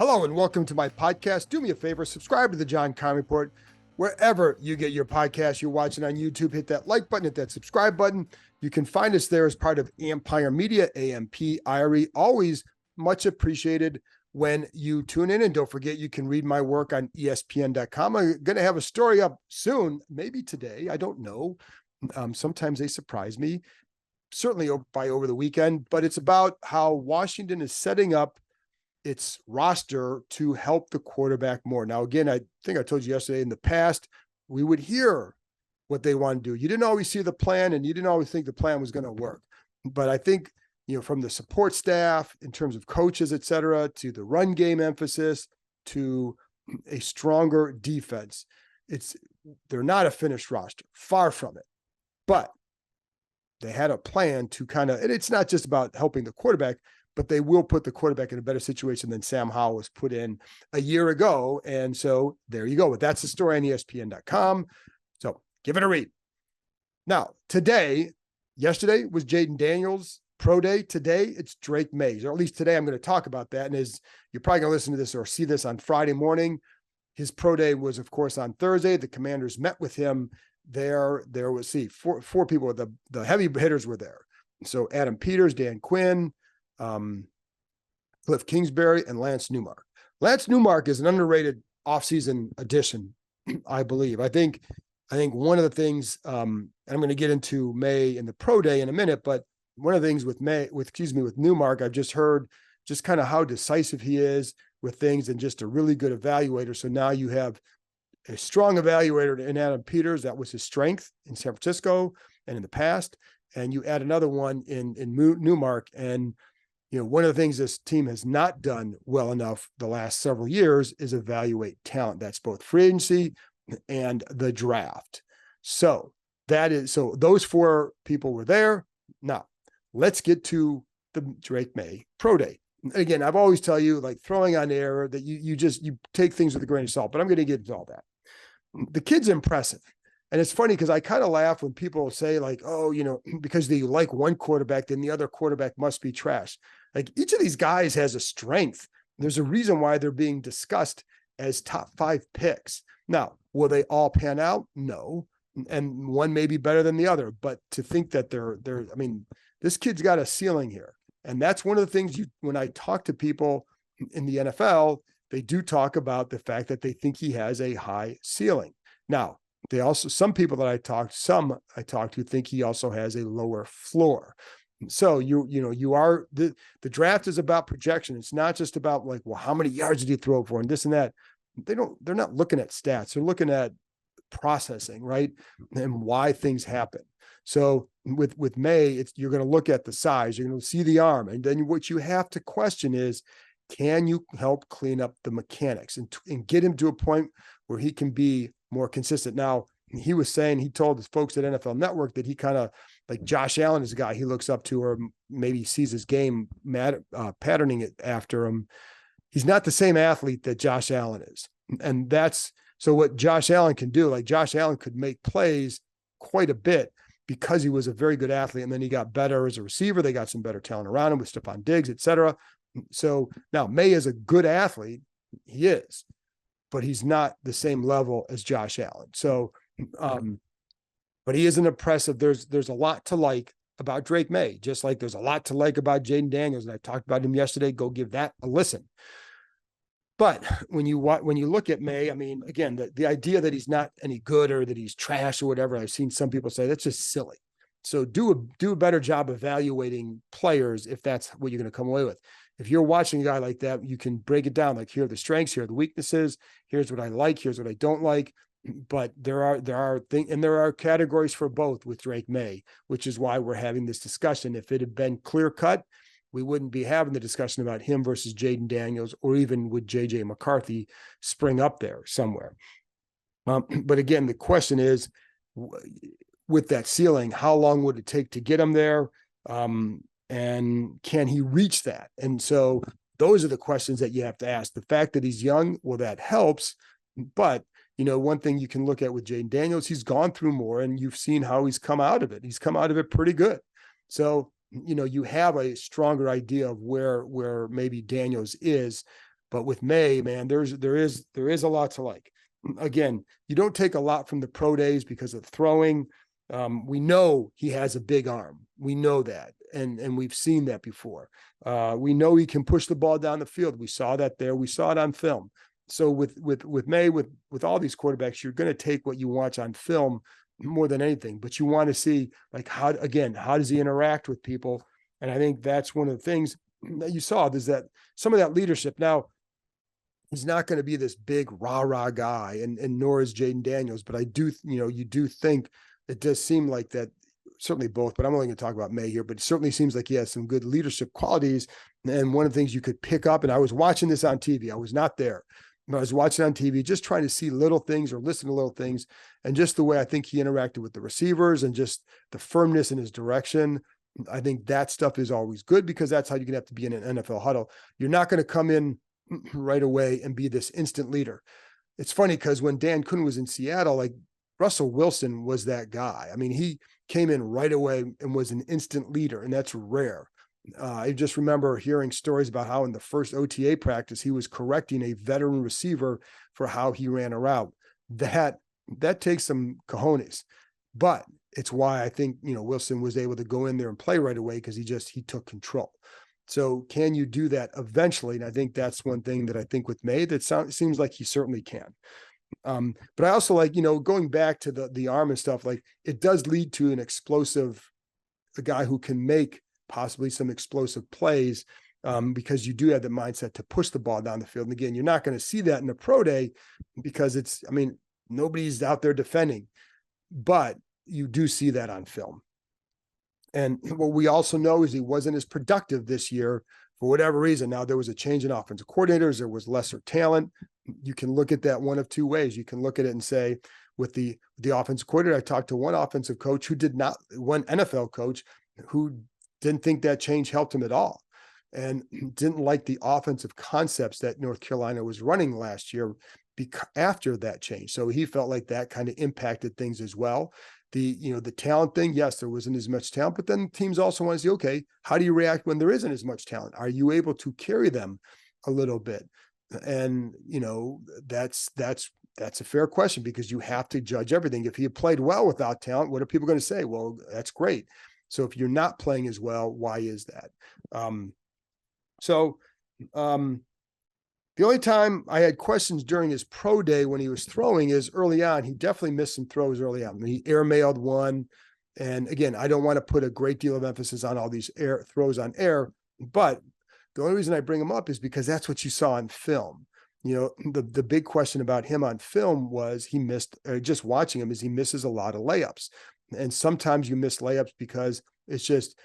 Hello and welcome to my podcast. Do me a favor, subscribe to the John Keim Report wherever you get your podcast. You're watching on YouTube, hit that like button, hit that subscribe button. You can find us there as part of Empire Media, AMPIRE. Always much appreciated when you tune in. And don't forget, you can read my work on ESPN.com. I'm going to have a story up soon, maybe today. I don't know. Sometimes they surprise me, certainly by over the weekend, but it's about how Washington is setting up its roster to help the quarterback more. Now, again, I think I told you yesterday, in the past, we would hear what they want to do. You didn't always see the plan, and you didn't always think the plan was going to work. But I think, from the support staff, in terms of coaches, et cetera, to the run game emphasis, to a stronger defense, they're not a finished roster, far from it. But they had a plan to and it's not just about helping the quarterback, but they will put the quarterback in a better situation than Sam Howell was put in a year ago. And so there you go. But that's the story on ESPN.com. So give it a read. Now, yesterday was Jaden Daniels' pro day. Today, it's Drake Maye, or at least today I'm going to talk about that. And as you're probably going to listen to this or see this on Friday morning, his pro day was, of course, on Thursday. The Commanders met with him there. There was, four people. The heavy hitters were there. So Adam Peters, Dan Quinn, Cliff Kingsbury, and Lance Newmark. Lance Newmark is an underrated offseason addition, I believe. I think one of the things, and I'm going to get into Maye in the pro day in a minute, but one of the things with Newmark, I've just heard just kind of how decisive he is with things and just a really good evaluator. So now you have a strong evaluator in Adam Peters. That was his strength in San Francisco and in the past. And you add another one in Newmark. And one of the things this team has not done well enough the last several years is evaluate talent. That's both free agency and the draft. So those four people were there. Now, let's get to the Drake Maye pro day. Again, I've always tell you, like, throwing on air, that you take things with a grain of salt, but I'm going to get into all that. The kid's impressive. And it's funny because I kind of laugh when people say, like, oh, because they like one quarterback, then the other quarterback must be trash. Like, each of these guys has a strength. There's a reason why they're being discussed as top 5 picks. Now, will they all pan out? No. And one may be better than the other, but to think that this kid's got a ceiling here. And that's one of the things when I talk to people in the NFL, they do talk about the fact that they think he has a high ceiling. Now, some people that I talked to think he also has a lower floor. So the draft is about projection. It's not just about, like, well, how many yards did he throw for and this and that. They're not looking at stats. They're looking at processing, right? And why things happen. So with Maye, you're going to look at the size, you're going to see the arm. And then what you have to question is, can you help clean up the mechanics and get him to a point where he can be more consistent? Now, he told his folks at NFL Network that he kind of, like, Josh Allen is a guy he looks up to, or maybe sees his game patterning it after him. He's not the same athlete that Josh Allen is. And so what Josh Allen can do, like, Josh Allen could make plays quite a bit because he was a very good athlete. And then he got better as a receiver. They got some better talent around him with Stephon Diggs, et cetera. So now Maye is a good athlete. He is, but he's not the same level as Josh Allen. So, but he is an impressive. There's a lot to like about Drake Maye, just like there's a lot to like about Jaden Daniels. And I talked about him yesterday. Go give that a listen. But when you look at Maye, I mean, again, the idea that he's not any good or that he's trash or whatever, I've seen some people say that's just silly. So do a better job evaluating players if that's what you're going to come away with. If you're watching a guy like that, you can break it down. Like, here are the strengths, here are the weaknesses. Here's what I like. Here's what I don't like. But there are things, and there are categories for both with Drake Maye, which is why we're having this discussion. If it had been clear cut, we wouldn't be having the discussion about him versus Jaden Daniels, or even would JJ McCarthy spring up there somewhere. But again, the question is, with that ceiling, how long would it take to get him there? And can he reach that? And so those are the questions that you have to ask. The fact that he's young, well, that helps. But, one thing you can look at with Jaden Daniels, he's gone through more, and you've seen how he's come out of it. He's come out of it pretty good. So, you have a stronger idea of where maybe Daniels is. But with Maye, man, there is a lot to like. Again, you don't take a lot from the pro days because of throwing. We know he has a big arm. We know that. And we've seen that before. We know he can push the ball down the field. We saw that there. We saw it on film. So with Maye, with all these quarterbacks, you're going to take what you watch on film more than anything, but you want to see like how does he interact with people? And I think that's one of the things that you saw is that some of that leadership. Now, he's not going to be this big rah-rah guy, and nor is Maye and Daniels, but I do, you do think it does seem like that, certainly both, but I'm only going to talk about Maye here, but it certainly seems like he has some good leadership qualities. And one of the things you could pick up, and I was watching this on TV, I was not there, but I was watching on TV, just trying to see little things or listen to little things. And just the way I think he interacted with the receivers and just the firmness in his direction. I think that stuff is always good because that's how you're going to have to be in an NFL huddle. You're not going to come in right away and be this instant leader. It's funny because when Dan Quinn was in Seattle, like Russell Wilson was that guy. I mean, he came in right away and was an instant leader, and that's rare. I just remember hearing stories about how in the first OTA practice, he was correcting a veteran receiver for how he ran a route. That takes some cojones, but it's why I think, Wilson was able to go in there and play right away because he took control. So can you do that eventually? And I think that's one thing that I think with Maye that seems like he certainly can. But I also like, going back to the arm and stuff, like it does lead to a guy who can make possibly some explosive plays because you do have the mindset to push the ball down the field. And again, you're not going to see that in the pro day because nobody's out there defending, but you do see that on film. And what we also know is he wasn't as productive this year for whatever reason. Now, there was a change in offensive coordinators. There was lesser talent. You can look at that one of two ways. You can look at it and say, with the offensive coordinator, I talked to one offensive coach one NFL coach who didn't think that change helped him at all and didn't like the offensive concepts that North Carolina was running last year after that change. So he felt like that kind of impacted things as well. The talent thing, yes, there wasn't as much talent, but then teams also want to see, okay, how do you react when there isn't as much talent? Are you able to carry them a little bit? And, that's a fair question because you have to judge everything. If he had played well without talent, what are people going to say? Well, that's great. So if you're not playing as well, why is that? The only time I had questions during his pro day when he was throwing is early on. He definitely missed some throws early on. He airmailed one. And again, I don't want to put a great deal of emphasis on all these air throws on air, but the only reason I bring him up is because that's what you saw on film. The big question about him on film was he missed, just watching him, is he misses a lot of layups. And sometimes you miss layups because it's just,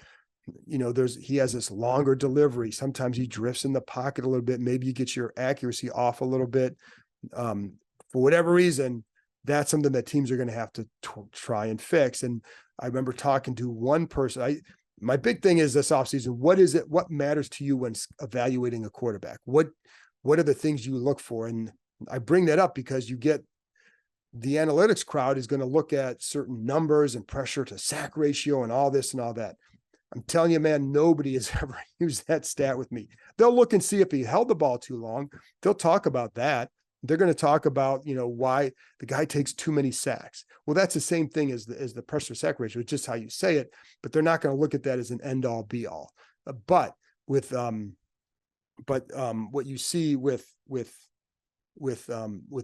he has this longer delivery. Sometimes he drifts in the pocket a little bit. Maybe you get your accuracy off a little bit. For whatever reason, that's something that teams are going to have to try and fix. And I remember talking to one person. My big thing is this offseason, what matters to you when evaluating a quarterback? What are the things you look for? And I bring that up because you get the analytics crowd is going to look at certain numbers and pressure to sack ratio and all this and all that. I'm telling you, man, nobody has ever used that stat with me. They'll look and see if he held the ball too long. They'll talk about that. They're going to talk about, why the guy takes too many sacks. Well, that's the same thing as the pressure sack ratio. It's just how you say it, but they're not going to look at that as an end all be all. But what you see with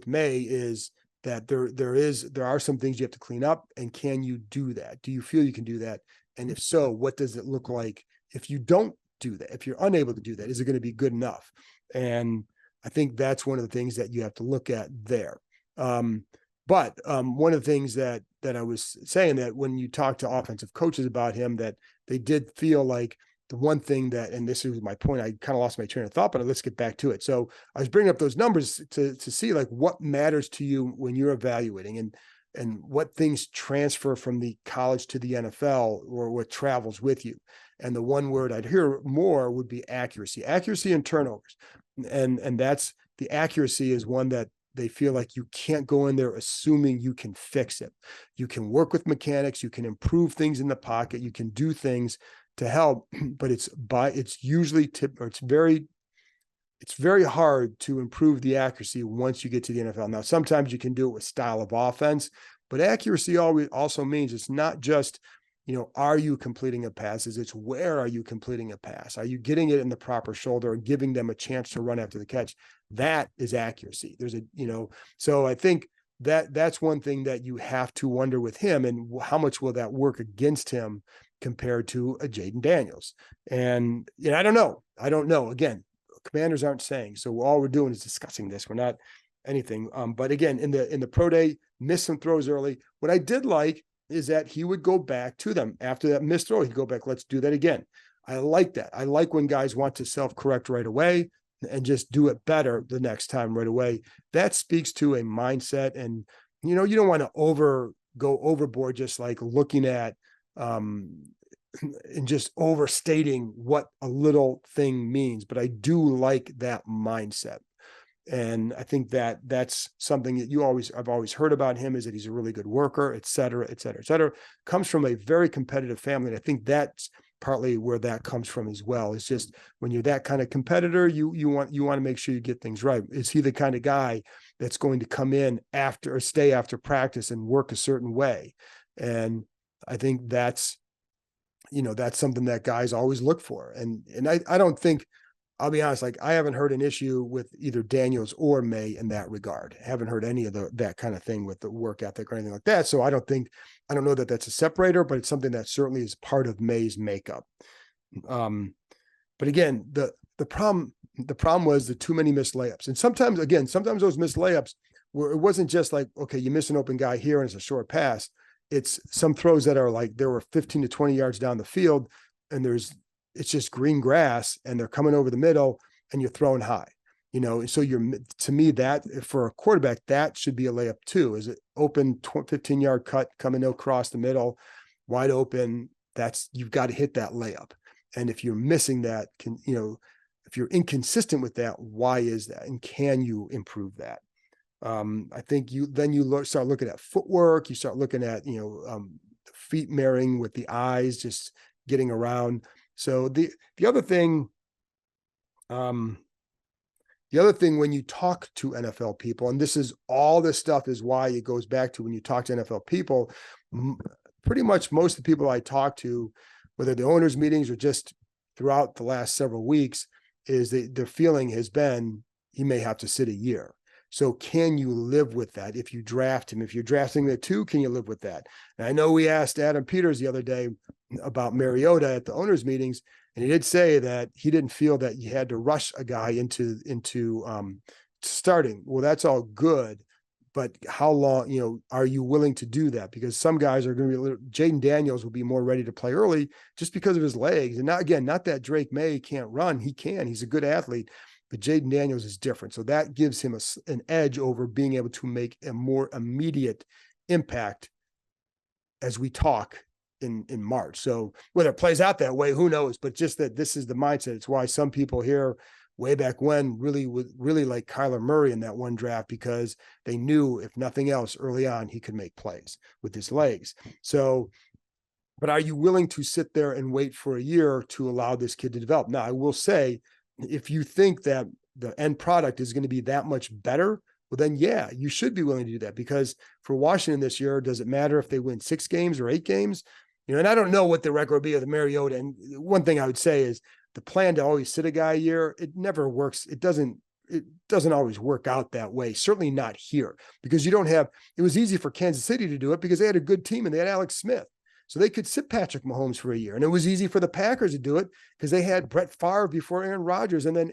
Maye is that there are some things you have to clean up. And can you do that? Do you feel you can do that? And if so, what does it look like if you don't do that? If you're unable to do that, is it going to be good enough? And I think that's one of the things that you have to look at there. But one of the things that I was saying, that when you talk to offensive coaches about him, that they did feel like the one thing that, and this is my point, I kind of lost my train of thought, but let's get back to it. So I was bringing up those numbers to see like what matters to you when you're evaluating and what things transfer from the college to the NFL or what travels with you. And the one word I'd hear more would be accuracy and turnovers. And that's, the accuracy is one that they feel like you can't go in there assuming you can fix it. You can work with mechanics, you can improve things in the pocket, you can do things to help, but it's it's very hard to improve the accuracy once you get to the NFL. Now, sometimes you can do it with style of offense, but accuracy always also means it's not just, are you completing a pass? It's where are you completing a pass? Are you getting it in the proper shoulder and giving them a chance to run after the catch? That is accuracy. So I think that's one thing that you have to wonder with him, and how much will that work against him compared to a Jaden Daniels? And I don't know. Again, Commanders aren't saying, so all we're doing is discussing this. We're not anything. But again, in the pro day, missed some throws early. What I did like is that he would go back to them after that missed throw. He'd go back, let's do that again. I like that. I like when guys want to self-correct right away and just do it better the next time right away. That speaks to a mindset. And, you don't want to go overboard, just like looking at, and just overstating what a little thing means. But I do like that mindset. And I think that that's something that I've always heard about him, is that he's a really good worker, et cetera, et cetera, et cetera. Comes from a very competitive family. And I think that's partly where that comes from as well. It's just when you're that kind of competitor, you want to make sure you get things right. Is he the kind of guy that's going to come in after or stay after practice and work a certain way? And I think that's something that guys always look for. And I don't think, I'll be honest, like I haven't heard an issue with either Daniels or Maye in that regard. I haven't heard any of that kind of thing with the work ethic or anything like that. So I don't know that that's a separator, but it's something that certainly is part of Maye's makeup. But again, the problem was the too many missed layups. And sometimes those missed layups it wasn't just like, okay, you miss an open guy here and it's a short pass. It's some throws that are like, there were 15 to 20 yards down the field and it's just green grass and they're coming over the middle and you're throwing high, so to me, that for a quarterback, that should be a layup too. Is it open 15-yard cut coming across the middle, wide open? You've got to hit that layup. And if you're missing that, if you're inconsistent with that, why is that? And can you improve that? I think you start looking at footwork. You start looking at, feet marrying with the eyes, just getting around. So the other thing when you talk to NFL people, and all this stuff is why it goes back to when you talk to NFL people, pretty much most of the people I talk to, whether the owners meetings or just throughout the last several weeks, is their feeling has been he may have to sit a year. So can you live with that if you draft him? If you're drafting the 2, can you live with that? And I know we asked Adam Peters the other day about Mariota at the owners meetings, and he did say that he didn't feel that you had to rush a guy into starting. Well, that's all good, but how long, are you willing to do that? Because some guys are going to be, Jaden Daniels will be more ready to play early just because of his legs. And not that Drake Maye can't run. He can, he's a good athlete, but Jaden Daniels is different. So that gives him an edge over being able to make a more immediate impact as we talk in March. So whether it plays out that way, who knows? But just that this is the mindset. It's why some people here way back when really like Kyler Murray in that one draft, because they knew if nothing else early on, he could make plays with his legs. So, but are you willing to sit there and wait for a year to allow this kid to develop? Now, I will say, if you think that the end product is going to be that much better, well, then, yeah, you should be willing to do that, because for Washington this year, does it matter if they win 6 games or 8 games? And I don't know what the record will be of the Mariota. And one thing I would say is the plan to always sit a guy a year, it never works. It doesn't always work out that way. Certainly not here, because it was easy for Kansas City to do it because they had a good team and they had Alex Smith. So they could sit Patrick Mahomes for a year. And it was easy for the Packers to do it because they had Brett Favre before Aaron Rodgers. And then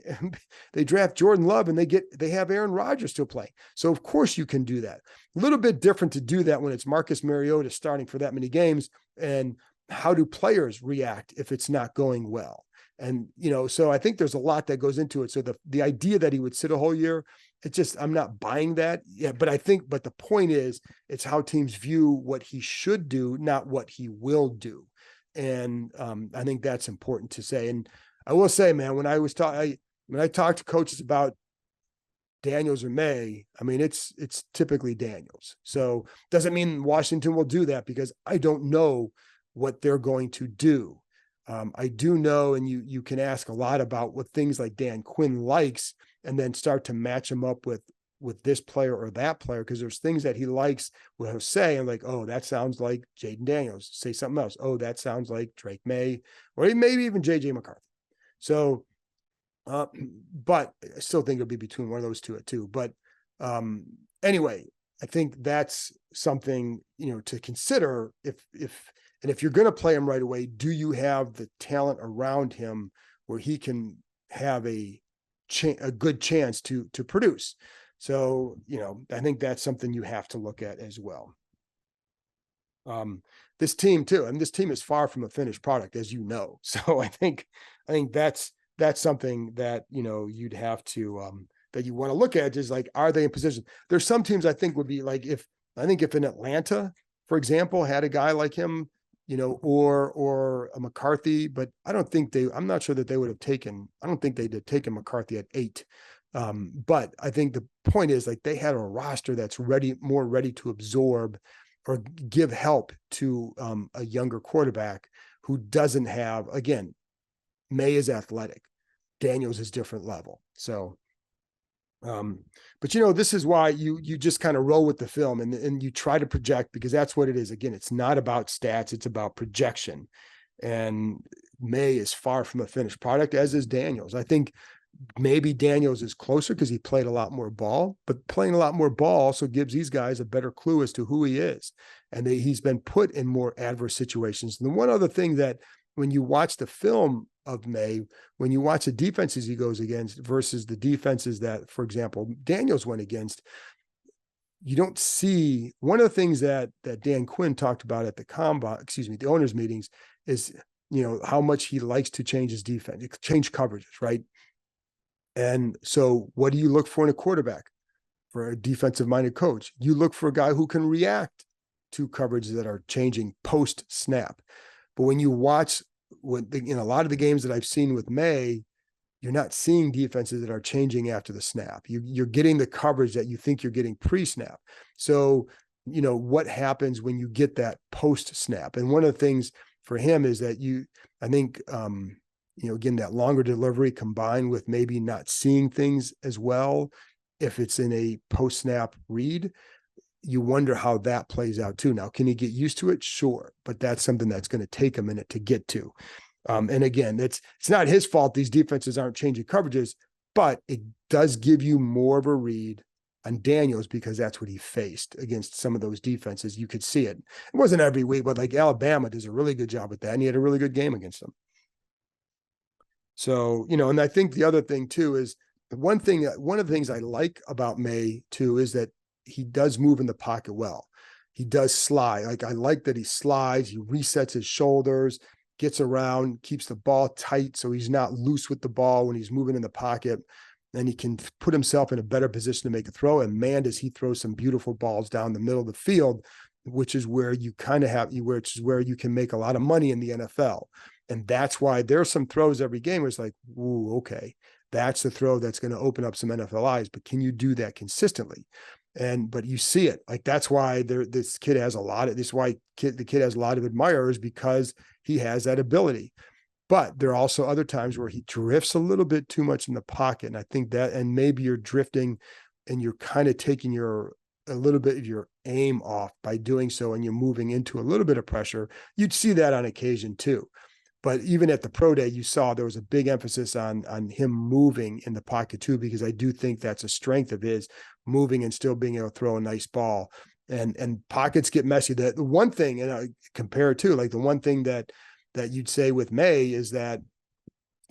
they draft Jordan Love and they have Aaron Rodgers still playing. So of course you can do that. A little bit different to do that when it's Marcus Mariota starting for that many games. And how do players react if it's not going well? And, so I think there's a lot that goes into it. So the idea that he would sit a whole year, I'm not buying that. Yeah. But the point is, it's how teams view what he should do, not what he will do. And I think that's important to say. And I will say, man, when I talk to coaches about Daniels or Maye, I mean, it's typically Daniels. So doesn't mean Washington will do that, because I don't know what they're going to do. I do know, and you can ask a lot about what things like Dan Quinn likes, and then start to match him up with this player or that player, because there's things that he likes where he'll say, and like, oh, that sounds like Jaden Daniels. Say something else. Oh, that sounds like Drake Maye, or maybe even JJ McCarthy. So, but I still think it'll be between one of those two. But anyway, I think that's something, to consider if you're going to play him right away, do you have the talent around him where he can have a good chance to produce? So, I think that's something you have to look at as well. This team too, and this team is far from a finished product, as you know. So I think that's something that, you'd have to, that you want to look at, is like, are they in position? There's some teams I think would be like, if in Atlanta, for example, had a guy like him, or a McCarthy, but I'm not sure that they would have taken, I don't think they'd have taken McCarthy at 8. But I think the point is, like, they had a roster that's more ready to absorb or give help to a younger quarterback who doesn't have, again, Maye is athletic, Daniels is different level. So, but this is why you just kind of roll with the film and you try to project, because that's what it is. Again, it's not about stats, it's about projection. And Maye is far from a finished product, as is Daniels. I think maybe Daniels is closer because he played a lot more ball, but playing a lot more ball also gives these guys a better clue as to who he is. And he's been put in more adverse situations. And the one other thing that, when you watch the film of Maye, when you watch the defenses he goes against versus the defenses that, for example, Daniels went against, you don't see, one of the things that Dan Quinn talked about at the owners meetings is, how much he likes to change his defense, change coverages, right? And so what do you look for in a quarterback? For a defensive-minded coach, you look for a guy who can react to coverages that are changing post-snap. But when you watch, in a lot of the games that I've seen with Maye, you're not seeing defenses that are changing after the snap. You're getting the coverage that you think you're getting pre-snap. So, what happens when you get that post-snap? And one of the things for him is that I think, again, that longer delivery combined with maybe not seeing things as well, if it's in a post-snap read, you wonder how that plays out too. Now, can he get used to it? Sure. But that's something that's going to take a minute to get to. And again, it's not his fault these defenses aren't changing coverages, but it does give you more of a read on Daniels, because that's what he faced against some of those defenses. You could see it. It wasn't every week, but like Alabama does a really good job with that, and he had a really good game against them. So, and I think the other thing too is one of the things I like about Maye too is that he does move in the pocket well. He does slide. Like, I like that he slides, he resets his shoulders, gets around, keeps the ball tight so he's not loose with the ball when he's moving in the pocket, and he can put himself in a better position to make a throw. And man, does he throw some beautiful balls down the middle of the field, which is where you kind of which is where you can make a lot of money in the NFL. And that's why there's some throws every game where it's like, ooh, okay, that's the throw that's going to open up some NFL eyes, but can you do that consistently? But you see it, like, that's why this kid has the kid has a lot of admirers, because he has that ability. But there are also other times where he drifts a little bit too much in the pocket. And I think that, and maybe you're drifting and you're kind of taking a little bit of your aim off by doing so, and you're moving into a little bit of pressure. You'd see that on occasion too. But even at the pro day, you saw there was a big emphasis on him moving in the pocket too, because I do think that's a strength of his, moving and still being able to throw a nice ball. And pockets get messy. The one thing, and I compare it to, like, the one thing that you'd say with Maye is that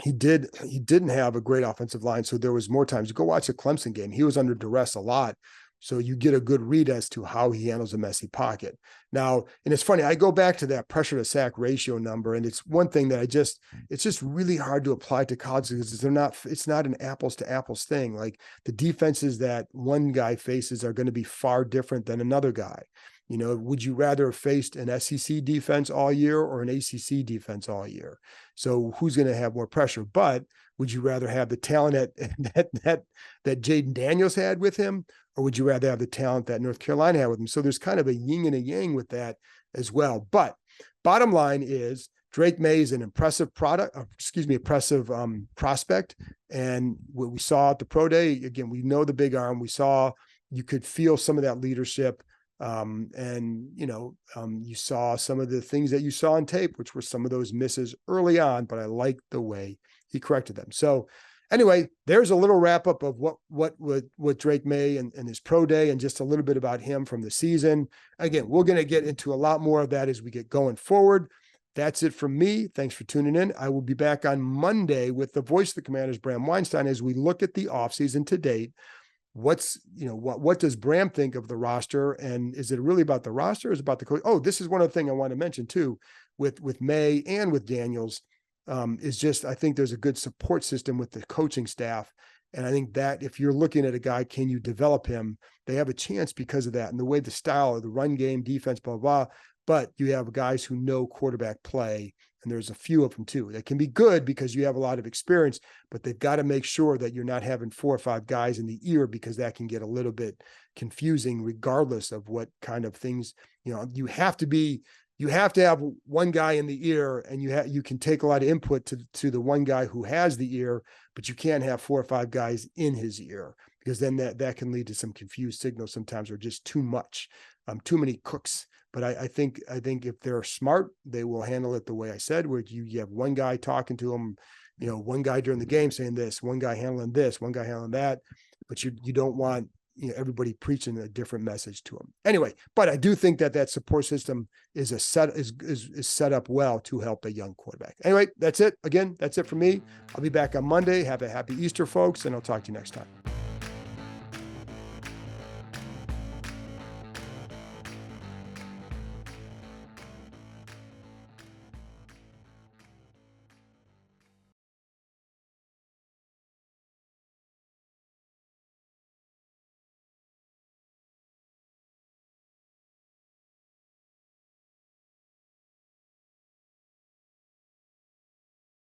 he didn't have a great offensive line. So there was more times, you go watch a Clemson game, he was under duress a lot. So you get a good read as to how he handles a messy pocket. Now, and it's funny, I go back to that pressure to sack ratio number, and it's one thing that it's just really hard to apply to college, because it's not an apples to apples thing. Like, the defenses that one guy faces are going to be far different than another guy. Would you rather have faced an SEC defense all year or an ACC defense all year? So who's going to have more pressure? But would you rather have the talent that Jaden Daniels had with him, or would you rather have the talent that North Carolina had with him? So there's kind of a yin and a yang with that as well. But bottom line is, Drake Maye is an impressive prospect. And what we saw at the pro day, again, we know the big arm. We saw, you could feel some of that leadership. You saw some of the things that you saw on tape, which were some of those misses early on, but I liked the way he corrected them. So anyway, there's a little wrap up of what Drake Maye and his pro day, and just a little bit about him from the season. Again, we're going to get into a lot more of that as we get going forward. That's it from me. Thanks for tuning in. I will be back on Monday with the voice of the Commanders, Bram Weinstein, as we look at the offseason to date. What does Bram think of the roster? And is it really about the roster? Or is it about the coach? Oh, this is one other thing I want to mention too, with Maye and with Daniels, is just, I think there's a good support system with the coaching staff. And I think that if you're looking at a guy, can you develop him? They have a chance because of that. And the way the style of the run game, defense, blah, blah, blah. But you have guys who know quarterback play, and there's a few of them too that can be good because you have a lot of experience, but they've got to make sure that you're not having 4 or 5 guys in the ear, because that can get a little bit confusing regardless of what kind of things, you have to have one guy in the ear, and you can take a lot of input to the one guy who has the ear, but you can't have 4 or 5 guys in his ear, because then that can lead to some confused signals sometimes, or just too much, too many cooks. But I think if they're smart, they will handle it the way I said, where you have one guy talking to them, one guy during the game saying this, one guy handling this, one guy handling that, but you don't want everybody preaching a different message to them. Anyway, but I do think that support system is set up well to help a young quarterback. Anyway, that's it. Again, that's it for me. I'll be back on Monday. Have a happy Easter, folks, and I'll talk to you next time.